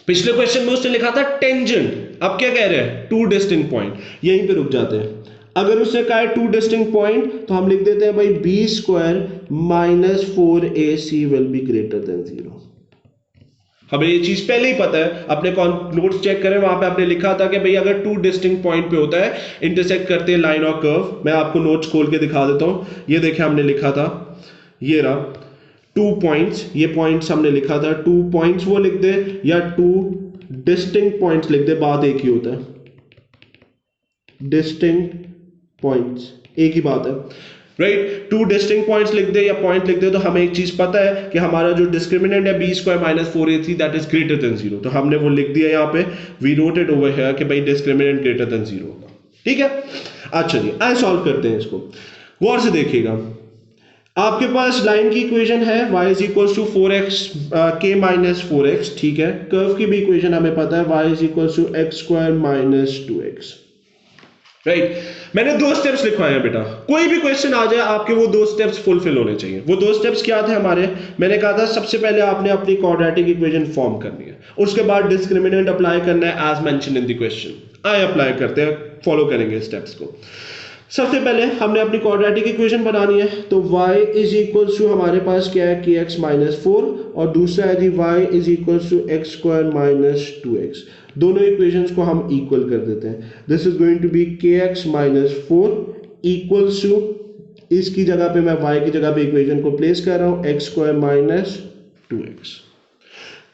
पिछले क्वेश्चन में उसने लिखा था टेंजेंट, अब क्या कह रहे हैं, टू डिस्टिंक्ट पॉइंट। यहीं पे रुक जाते हैं। अगर उसने कहा है टू डिस्टिंक्ट पॉइंट तो हम लिख देते हैं भाई b² -4ac will be greater than 0। हमें ये चीज पहले ही पता है, अपने नोट्स चेक करें, वहां पे आपने लिखा था कि भाई अगर टू डिस्टिंक्ट पॉइंट पे होता है, इंटरसेक्ट करते हैं लाइन और कर्व। मैं आपको नोट्स खोल के दिखा देता हूं। ये देखिए हमने लिखा था, ये रहा 2 पॉइंट्स, ये पॉइंट्स हमने लिखा था, 2 पॉइंट्स वो लिख दे या 2 डिस्टिंक्ट पॉइंट्स लिख दे, बात एक ही होता है। डिस्टिंक्ट पॉइंट्स एक ही बात है, राइट। 2 डिस्टिंक्ट पॉइंट्स लिख दे या पॉइंट लिख दे तो हमें एक चीज पता है कि हमारा जो डिस्क्रिमिनेंट है b² -4ac that is greater than 0। तो हमने वो लिख दिया यहाँ पे, we wrote it over here कि भाई डिस्क्रिमिनेंट ग्रेटर देन 0 होगा, ठीक है। अच्छा जी, आइए सॉल्व करते हैं इसको। गौर से देखिएगा, आपके पास लाइन की इक्वेशन है y is equals to 4x k -4x, ठीक है। कर्व की भी इक्वेशन हमें पता है, y is equals to x² -2x, राइट। मैंने 2 स्टेप्स लिखवाए हैं बेटा, कोई भी क्वेश्चन आ जाए आपके वो 2 स्टेप्स फुलफिल होने चाहिए। वो 2 स्टेप्स क्या थे हमारे, मैंने कहा था सबसे पहले आपने अपनी क्वाड्रेटिक इक्वेशन फॉर्म करनी है, उसके बाद डिस्क्रिमिनेंट अप्लाई करना है as mention in the question. आइए अप्लाई करते हैं, फॉलो करेंगे स्टेप्स को। सबसे पहले हमने अपनी क्वाड्रेटिक इक्वेशन बनानी है, तो y इज इक्वल्स टू हमारे पास क्या है, kx -4, और दूसरा है जी y is equals to x² -2x। दोनों इक्वेशंस को हम इक्वल कर देते हैं। This is going to be kx -4 equals to, इसकी जगह पे मैं y की जगह पे इक्वेशन को प्लेस कर रहा हूं, x² -2x।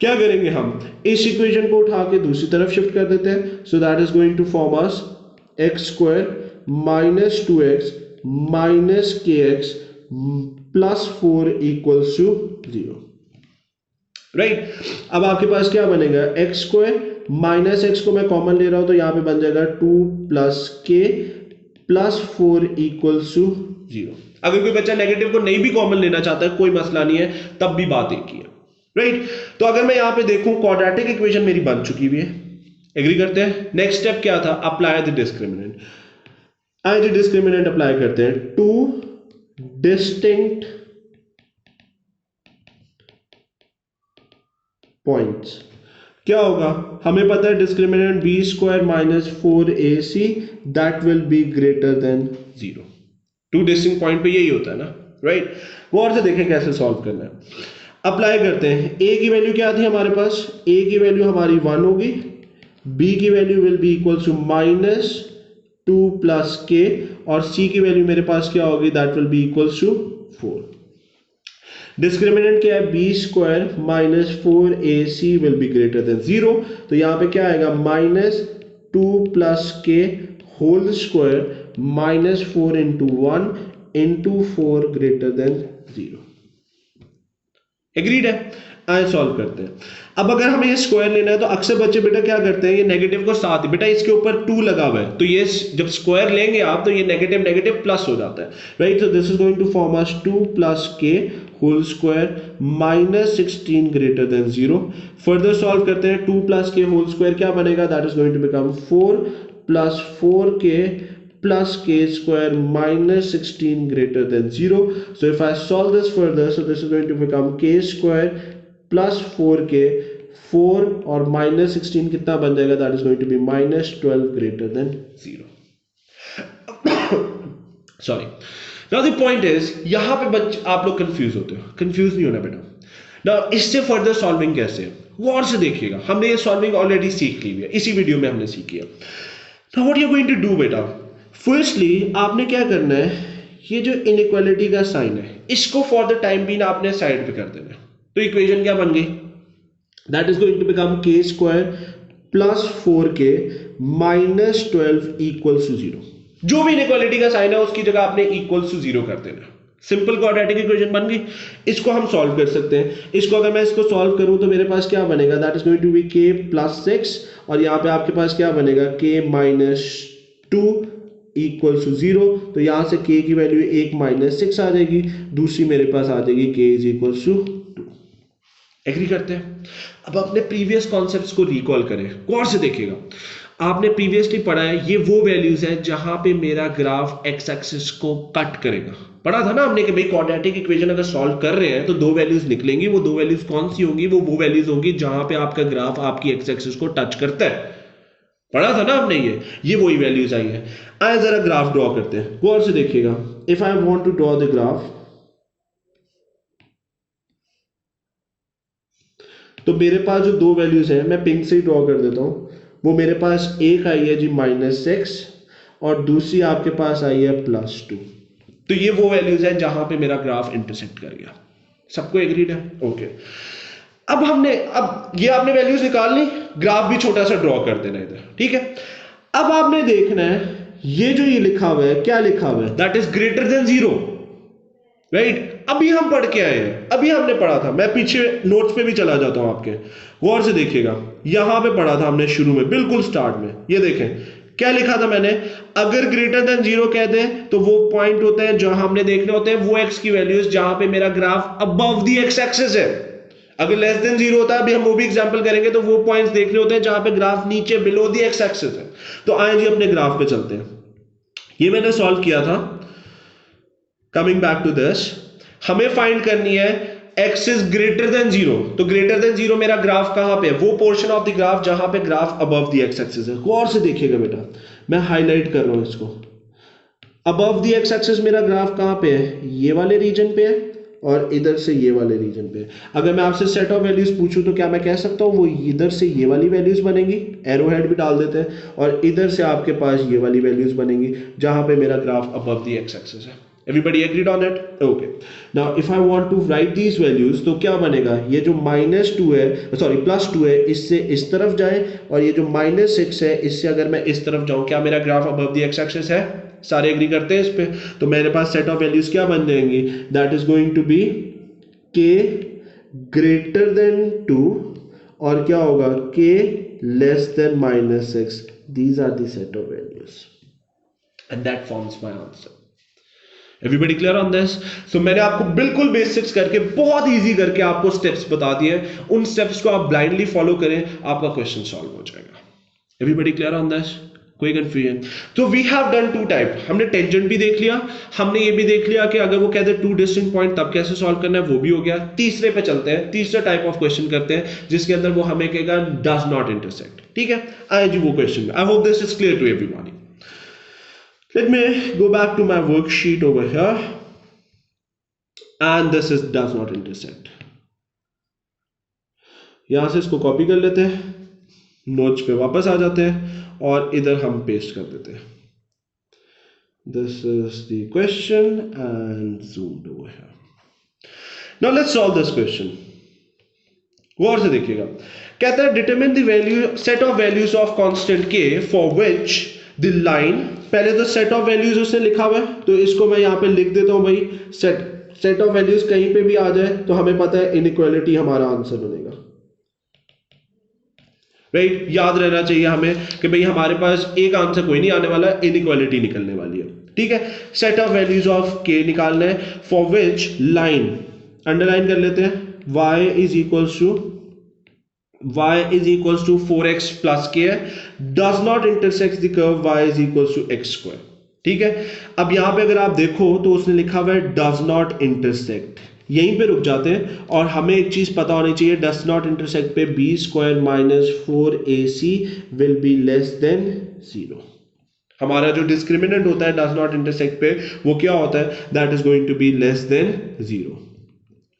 क्या करेंगे हम, इस इक्वेशन को उठा के दूसरी तरफ शिफ्ट कर देते हैं, so that is going to form us x² -2x kx +4 equals to 0, right. अब आपके पास क्या बनेगा, x² -x को मैं कॉमन ले रहा हूं तो यहां पे बन जाएगा 2 + k +4 इक्वल्स टू 0। अगर कोई बच्चा नेगेटिव को नहीं भी कॉमन लेना चाहता है, कोई मसला नहीं है, तब भी बात एक ही है, राइट। तो अगर मैं यहां पे देखूं, क्वाड्रेटिक इक्वेशन मेरी बन चुकी हुई है, एग्री करते हैं। नेक्स्ट स्टेप क्या था, अप्लाई द डिस्क्रिमिनेंट। आइए डिस्क्रिमिनेंट अप्लाई करते हैं, 2 डिस्टिंक्ट पॉइंट्स। क्या होगा, हमें पता है discriminant b² -4ac that will be greater than 0। 2 distinct point पे यही होता है ना, राइट। गौर से देखें कैसे सॉल्व करना है। अप्लाई करते हैं, a की वैल्यू क्या थी हमारे पास, a की वैल्यू हमारी 1 होगी, b की value will be equals to -2 + k, और c की वैल्यू मेरे पास क्या होगी, that will be equals to 4। Discriminant क्या है, b² -4ac will be greater than 0। तो यहां पे क्या आएगा, -2 + k whole square -4 × 1 × 4 greater than 0। Agreed है? आए सॉल्व करते हैं। अब अगर हमें ये स्क्वायर लेना है तो अक्सर बच्चे बेटा क्या करते हैं, ये नेगेटिव को साथ, बेटा इसके ऊपर 2 लगा हुआ है तो ये जब स्क्वायर लेंगे आप तो ये नेगेटिव नेगेटिव प्लस हो जाता है, राइट? तो this is going to form us 2 plus k whole square minus 16 greater than 0। Further solve करते हैं, 2 प्लस के होल स्क्वायर क्या बनेगा, that is going to become 4 plus 4k plus k square minus 16 greater than 0. So if I solve this further, so this is going to become k square plus 4k, 4 और minus 16 कितना बन जाएगा, that is going to be minus 12 greater than 0. Sorry. Now the point is, यहाँ पे बच्चे आप लोग confuse होते हो, कंफ्यूज नहीं होना बेटा। Now इससे फर्दर सॉल्विंग कैसे है, गौर से देखिएगा, हमने ये सॉल्विंग ऑलरेडी सीख ली हुई है, इसी वीडियो में हमने सीखी है। Now what you are going to do बेटा, फर्स्टली आपने क्या करना है, ये जो इनइक्वालिटी का साइन है इसको फॉर द टाइम बीइंग आपने साइड पे कर देना है। तो इक्वेशन क्या बन गई, that is going to become k square plus 4k minus 12 equals to 0। जो भी इनइक्वालिटी का साइन है उसकी जगह आपने इक्वल्स टू 0 कर देना। सिंपल क्वाड्रेटिक इक्वेशन बन गई। इसको हम सॉल्व कर सकते हैं। इसको अगर मैं इसको सॉल्व करूं तो मेरे पास क्या बनेगा, that is going to be k plus 6 और यहाँ पे आपके पास क्या बनेगा, k माइनस 2 इक्वल्स टू 0। तो यहां से k की वैल्यू 1 माइनस 6 आ जाएगी, दूसरी मेरे पास आ जाएगी k is equals to 2। Agree करते हैं? अब अपने प्रीवियस कॉन्सेप्ट्स को रिकॉल करें, गौर से देखिएगा। आपने प्रीवियसली पढ़ा है ये वो वैल्यूज है जहां पे मेरा ग्राफ एक्स एक्सिस को कट करेगा। पढ़ा था ना हमने कि भाई क्वाड्रेटिक इक्वेशन अगर सॉल्व कर रहे हैं तो दो वैल्यूज निकलेंगी। वो दो वैल्यूज कौन सी होंगी, वो वैल्यूज होंगी जहां पे आपका ग्राफ आपकी एक्स एक्सिस को टच करता है। पढ़ा था ना आपने, ये वही वैल्यूज आई है। आए जरा ग्राफ ड्रॉ करते हैं, गौर से देखिएगा। If I want to draw the graph, तो मेरे पास जो दो वैल्यूज है मैं पिंक से ही ड्रॉ कर देता हूं। वो मेरे पास एक आई है जी -6 और दूसरी आपके पास आई है +2। तो ये वो वैल्यूज है जहां पे मेरा ग्राफ इंटरसेक्ट कर गया। सबको एग्रीड है? ओके। अब ये आपने वैल्यूज निकाल ली, ग्राफ भी छोटा सा ड्रॉ कर देना इधर, ठीक है। अब आपने देखना है ये जो ये लिखा हुआ है, क्या लिखा हुआ है, that is greater than 0, right. अभी हम पढ़ के आए हैं, अभी हमने पढ़ा था। मैं पीछे नोट्स पे भी चला जाता हूं आपके, गौर से देखिएगा। यहां पे पढ़ा था हमने शुरू में, बिल्कुल स्टार्ट में। ये देखें क्या लिखा था मैंने, अगर ग्रेटर देन 0 कह दें तो वो पॉइंट होते हैं जो हमने देखने होते हैं, वो एक्स की वैल्यूज जहां पे मेरा graph above the X axis है। अगर लेस देन 0 होता है, अभी हम वो भी एग्जांपल करेंगे, तो वो पॉइंट्स देखने होते हैं जहां पे ग्राफ नीचे बिलो द एक्स एक्सिस है। तो आए जी अपने ग्राफ पे चलते हैं। ये मैंने सॉल्व किया था। कमिंग बैक टू दिस, हमें फाइंड करनी है x इज ग्रेटर देन 0। तो ग्रेटर देन 0 मेरा ग्राफ कहां पे है, वो पोर्शन ऑफ द ग्राफ जहां पे graph above the X axis है। गौर से देखिएगा बेटा, मैं हाईलाइट कर रहा हूं इसको। अबव द एक्स एक्सिस मेरा ग्राफ कहां पे है, ये वाले रीजन पे है और इधर से ये वाले रीजन पे। अगर मैं आपसे सेट ऑफ वैल्यूज पूछूं तो क्या मैं कह सकता हूं वो इधर से ये वाली वैल्यूज बनेंगी, एरो हेड भी डाल देते हैं, और इधर से आपके पास ये वाली वैल्यूज बनेंगी जहां पे मेरा graph above the X axis है। Everybody agreed on it? Okay. Now if I want to write these values तो क्या बनेगा, ये जो -2 है, सॉरी +2 है, इससे इस तरफ जाए, और ये जो -6 है इससे अगर मैं इस तरफ जाऊं, क्या मेरा graph above the X axis है? सारे एग्री करते हैं इस पे? तो मेरे पास सेट ऑफ वैल्यूज क्या बन जाएंगी, that is going to be k greater than 2 और क्या होगा k less than -6। These are the set of values and that forms my answer. Everybody clear on this? So मैंने आपको बिल्कुल बेसिक्स करके, बहुत इजी करके आपको स्टेप्स बता दिए। उन स्टेप्स को आप ब्लाइंडली फॉलो करें, आपका क्वेश्चन सॉल्व हो जाएगा। Everybody clear on this? कोई कंफ्यूजन? तो वी हैव डन 2 टाइप। हमने टेंजेंट भी देख लिया, हमने ये भी देख लिया कि अगर वो कहते हैं 2 डिस्टिंक्ट पॉइंट तब कैसे सॉल्व करना है, वो भी हो गया। तीसरे पे चलते हैं, तीसरा टाइप ऑफ क्वेश्चन करते हैं जिसके अंदर वो हमें कहेगा डज नॉट इंटरसेक्ट। ठीक है, आए जी वो question. I hope this is clear to everybody. Let me go back to my worksheet over here, and this is does not intersect. यहां से इसको कॉपी कर लेते हैं, नोट्स पे वापस आ जाते हैं और इधर हम पेस्ट कर देते हैं। This is the question and zoomed over here. Now let's solve this question. गौर से देखिएगा, कहता है determine the value set of values of constant k for which the line, पहले तो सेट ऑफ वैल्यूज उसने लिखा हुआ है तो इसको मैं यहां पे लिख देता हूं भाई, सेट सेट ऑफ वैल्यूज कहीं पे भी आ जाए तो हमें पता है इनइक्वालिटी हमारा आंसर बनेगा, राइट। याद रहना चाहिए हमें कि भाई हमारे पास एक आंसर कोई नहीं आने वाला, इनइक्वालिटी निकलने वाली है, ठीक है। सेट ऑफ वैल्यूज ऑफ के निकालना है, फॉर विच लाइन अंडरलाइन कर लेते हैं, y is equals to 4x plus k है, does not intersect the curve y is equals to x square, ठीक है। अब यहां पे अगर आप देखो तो उसने लिखा हुआ है डज नॉट इंटरसेक्ट, यहीं पे रुक जाते हैं और हमें एक चीज पता होनी चाहिए, डज नॉट इंटरसेक्ट पे b square minus 4ac will be less than 0। हमारा जो डिस्क्रिमिनेंट होता है डज नॉट इंटरसेक्ट पे वो क्या होता है, that is going to be less than 0,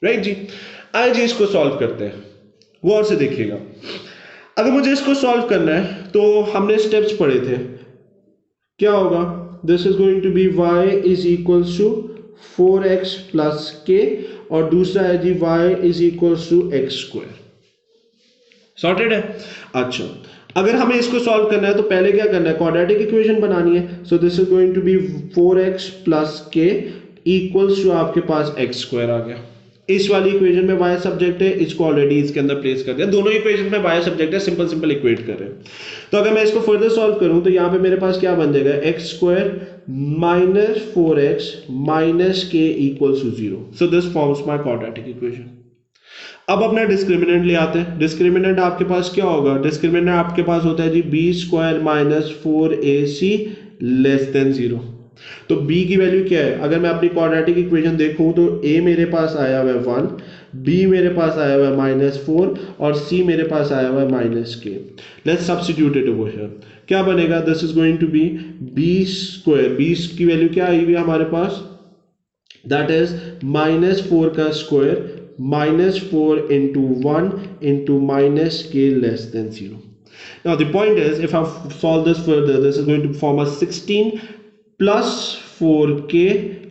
right जी। आइए जी इसको सॉल्व करते हैं, गौर से देखिएगा। अगर मुझे इसको सॉल्व करना है तो हमने स्टेप्स पढ़े थे, क्या होगा, this is going to be y is equals to 4x plus k और दूसरा है जी y is equals to x square, sorted है। अच्छा, अगर हमें इसको सॉल्व करना है तो पहले क्या करना है, क्वाड्रेटिक इक्वेशन बनानी है। So this is going to be 4x plus k equals to आपके पास एक्स स्क्वायर आ गया। इस वाली इक्वेशन में y सब्जेक्ट है, इसको ऑलरेडी इसके अंदर प्लेस कर दिया, दोनों इक्वेशन में y सब्जेक्ट है, सिंपल सिंपल इक्वेट कर रहे हैं। तो अगर मैं इसको फर्दर सॉल्व करूं तो यहां पे मेरे पास क्या बन जाएगा, x square minus 4x minus k equals to 0। So this forms my quadratic equation. अब अपना डिस्क्रिमिनेंट ले आते हैं। डिस्क्रिमिनेंट आपके पास क्या होगा, डिस्क्रिमिनेंट आपके पास होता है जी b square minus 4ac less than 0। तो b की वैल्यू क्या है, अगर मैं अपनी क्वाड्रेटिक इक्वेशन देखूं तो a मेरे पास आया हुआ है 1, b मेरे पास आया हुआ है -4 और c मेरे पास आया हुआ है -k। Let's substitute it over here, क्या बनेगा, this is going to be b square, b की वैल्यू क्या आई हुई है हमारे पास, दैट इज -4 का square -4 into 1 into -k less than 0. Now the point is, if I solve this further, this is going to form a 16 plus 4k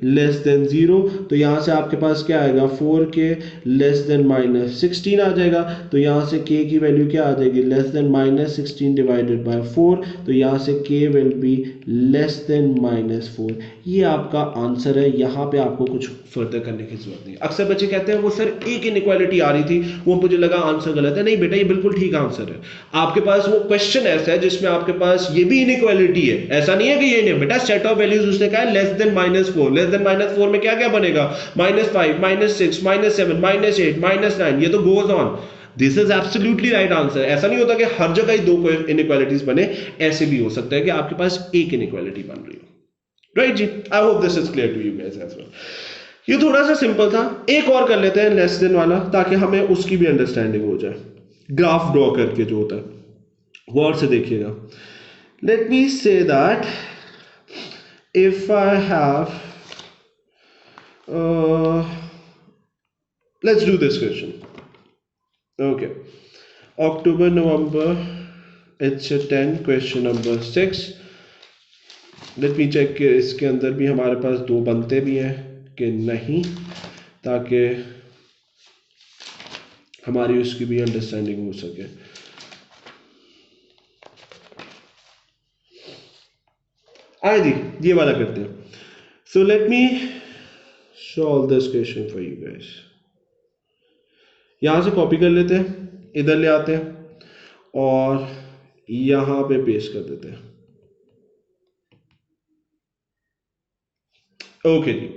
less than 0। तो यहां से आपके पास क्या आएगा, 4k लेस देन -16 आ जाएगा। तो यहां से k की वैल्यू क्या आ जाएगी, लेस देन -16 डिवाइडेड बाय 4। तो यहां से k will be less then -4। ये आपका आंसर है, यहां पे आपको कुछ फर्दर करने की जरूरत नहीं। अक्सर बच्चे कहते हैं वो सर एक इनइक्वालिटी आ रही थी, वो मुझे लगा आंसर गलत है। नहीं बेटा, ये बिल्कुल ठीक आंसर है। आपके पास वो क्वेश्चन ऐसा है जिसमें आपके पास ये भी इनइक्वालिटी है, ऐसा नहीं है कि ये नहीं। बेटा सेट ऑफ वैल्यूज उसने कहा है लेस देन -4, लेस देन -4 में क्या क्या बनेगा, -5 -6 -7 -8 -9, ये तो goes on. This is absolutely right answer. ऐसा नहीं होता कि हर जगह ही दो इनइक्वालिटीज बने, ऐसे भी हो सकता है कि आपके पास एक इनइक्वालिटी बन रही हो, राइट जी। I hope this is clear to you guys as well. ये थोड़ा सा सिंपल था, एक और कर लेते हैं लेस देन वाला, ताकि हमें उसकी भी अंडरस्टैंडिंग हो जाए। ग्राफ ड्रॉ करके जो होता है, गौर से देखिएगा। Let me say that if I have let's do this question. Okay, October November, it's a 10, question number 6. Let me check कि इसके अंदर भी हमारे पास दो बनते भी हैं कि नहीं, ताकि हमारी उसकी भी अंडरस्टैंडिंग हो सके। आइए जी ये वाला करते हैं। So let me solve this question for you guys. यहां से कॉपी कर लेते हैं, इधर ले आते हैं और यहां पे पेस्ट कर देते हैं। ओके जी,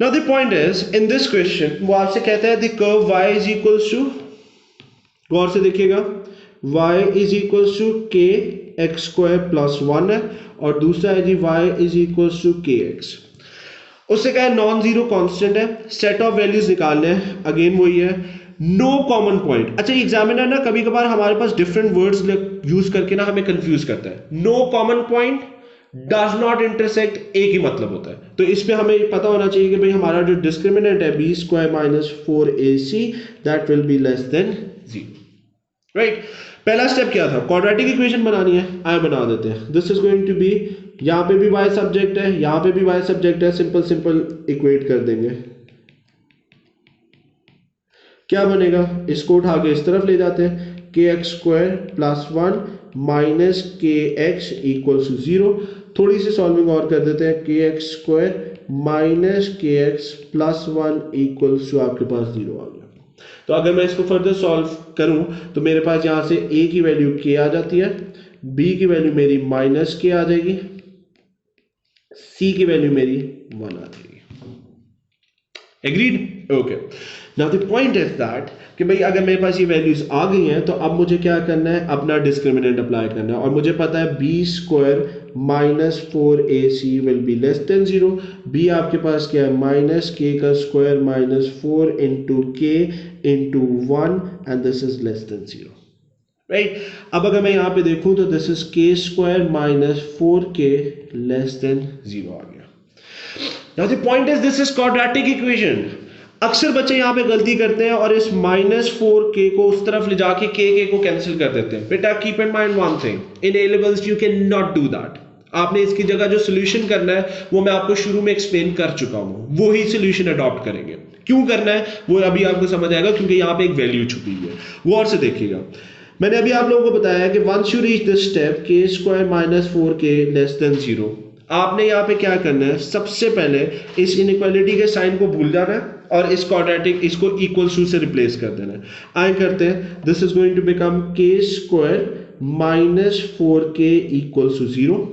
now the point is in this question वो आपसे कहता है the curve y is equals to, गौर से देखिएगा, y is equals to k x square plus 1 है और दूसरा है जी y is equals to kx। उससे क्या है, नॉन जीरो कांस्टेंट है, सेट ऑफ वैल्यूज निकालने हैं, अगेन वही है, नो कॉमन पॉइंट। अच्छा एग्जामिनर ना कभी कभार हमारे पास डिफरेंट वर्ड्स यूज करके ना हमें कंफ्यूज करता है। No common point, does not intersect, एक ही मतलब होता है। तो इस पे हमें पता होना चाहिए कि भाई हमारा जो डिस्क्रिमिनेंट है B square minus 4ac that will be less than 0, right. पहला स्टेप क्या था, क्वाड्रेटिक इक्वेशन बनानी है, आए बना देते हैं। This is going to be, यहां पे भी y सब्जेक्ट है, यहां पे भी y सब्जेक्ट है, सिंपल सिंपल इक्वेट कर देंगे। क्या बनेगा, इसको उठा के इस तरफ ले जाते हैं, kx square plus 1 minus kx equals to 0। थोड़ी सी सॉल्विंग और कर देते हैं, kx square minus k x plus one equals to आपके पास 0 आ गया। तो अगर मैं इसको फर्दर सॉल्व करूं तो मेरे पास यहां से a की वैल्यू k आ जाती है, b की वैल्यू मेरी माइनस k आ जाएगी, c की वैल्यू मेरी 1 आ जाएगी। Agreed? Okay. Now the point is that कि भाई अगर मेरे पास ये वैल्यूज आ गई हैं तो अब मुझे क्या करना है, अपना डिस्क्रिमिनेंट अप्लाई करना है। और मुझे पता है b square minus 4ac will be less than 0। b आपके पास क्या है, माइनस k का square minus 4 into k into 1 and this is less than 0, right. अब अगर मैं यहाँ पे देखूं तो this is k square minus 4k less than 0 आ गया। Now the point is this is quadratic equation। अक्सर बच्चे यहाँ पे गलती करते हैं और इस माइनस 4k को उस तरफ ले जाके k को कैंसिल कर देते हैं। बेटा keep in mind one thing, in A levels you can not do that. आपने इसकी जगह जो सोल्यूशन करना है वो मैं आपको शुरू में एक्सप्लेन कर चुका हूँ, वो ही सोल्यूशन अडॉप्ट करेंगे। क्यों करना है वो अभी आपको समझ आएगा, क्योंकि यहाँ पे एक वैल्यू छुपी हुई है। गौर से देखिएगा, मैंने अभी आप लोगों को बताया कि once you reach this step k square minus 4k less than 0, आपने यहाँ पे क्या करना है, सबसे पहले इस इनइक्वालिटी के साइन को भूल जाना है और इस क्वाड्रेटिक इसको इक्वल टू से रिप्लेस कर देना है। आए करते हैं, this is going to become k square minus 4k equals to 0।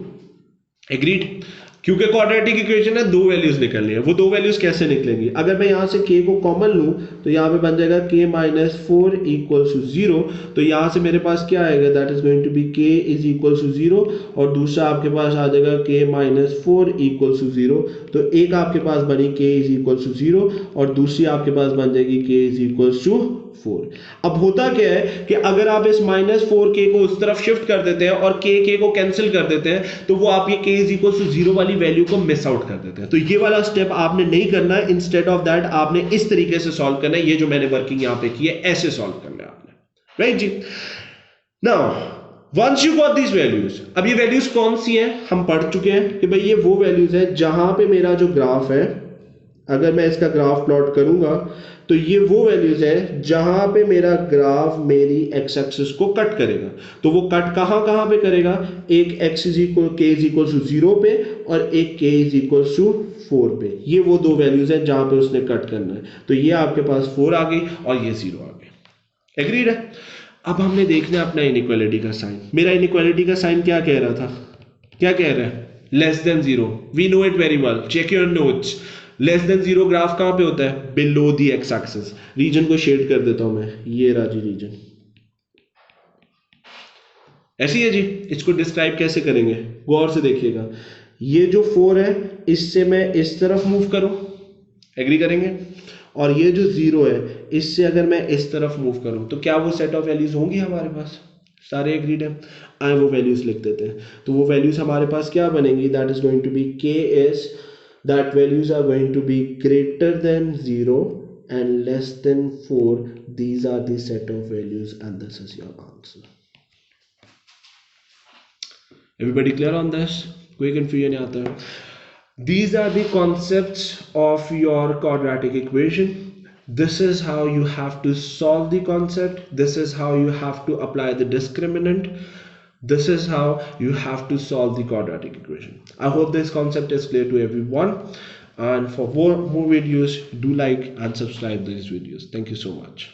Agreed? क्योंकि क्वाड्रेटिक इक्वेशन है, दो वैल्यूज निकलनी है। वो दो वैल्यूज कैसे निकलेंगी, अगर मैं यहाँ से k को कॉमन लूँ तो यहाँ पे बन जाएगा k माइनस 4 इक्वल्स टू 0। तो यहाँ से मेरे पास क्या आएगा, that is going to be k is equals to 0 और दूसरा आपके पास आ जाएगा k माइनस 4 इक्वल्स टू 0। तो एक आपके पास बनी k इज इक्वल्स टू 0 और दूसरी आपके पास बन जाएगी k इज इक्वल्स टू 4। अब होता क्या है कि अगर आप इस माइनस 4k को उस तरफ शिफ्ट कर देते हैं और k को कैंसिल कर देते हैं तो वो आप ये k इज इक्वल टू 0 वाली वैल्यू को मिस आउट कर देते हैं। तो ये वाला स्टेप आपने नहीं करना है, इंस्टेड ऑफ दैट आपने इस तरीके से सॉल्व करना है। ये जो मैंने वर्किंग यहां पे की है ऐसे सॉल्व करना है आपने, राइट जी। Now once you got these values, अब ये वैल्यूज कौन सी हैं, हम पढ़ चुके हैं कि भाई ये वो वैल्यूज है जहां पे मेरा जो ग्राफ है, अगर मैं इसका ग्राफ प्लॉट करूंगा तो ये वो वैल्यूज है जहां पे मेरा ग्राफ मेरी एक्स एक्सिस को कट करेगा। तो वो कट कहां पे करेगा, एक x is equal k is equal to 0 पे और एक k इज इक्वल टू 4 पे। ये वो दो वैल्यूज है जहां पे उसने कट करना है। तो ये आपके पास 4 आ गई और ये 0 आ गई। एग्रीड है? अब हमने देखना है अपना इनइक्वालिटी का साइन। मेरा इनइक्वालिटी का साइन क्या कह रहा था, क्या कह रहा है, less than 0। We know it very well, check your notes. Less than 0 graph कहां पे होता है, below the x axis. Region को शेड कर देता हूं मैं, ये राजी रीजन ऐसी है जी। इसको डिस्क्राइब कैसे करेंगे, गौर से देखिएगा। ये जो 4 है इससे मैं इस तरफ मूव करूं, एग्री करेंगे, और ये जो 0 है इससे अगर मैं इस तरफ मूव करूं तो क्या वो सेट ऑफ वैल्यूज होंगी हमारे पास, सारे एग्रीड है। आए वो वैल्यूज लिख देते हैं। तो वो वैल्यूज हमारे पास क्या बनेंगी, that is going to be k is that values are going to be greater than 0 and less than 4. These are the set of values and this is your answer. Everybody clear on this? कोई confusion नहीं आता है? These are the concepts of your quadratic equation. This is how you have to solve the concept. This is how you have to apply the discriminant. This is how you have to solve the quadratic equation. I hope this concept is clear to everyone. And for more videos, do like and subscribe these videos. Thank you so much.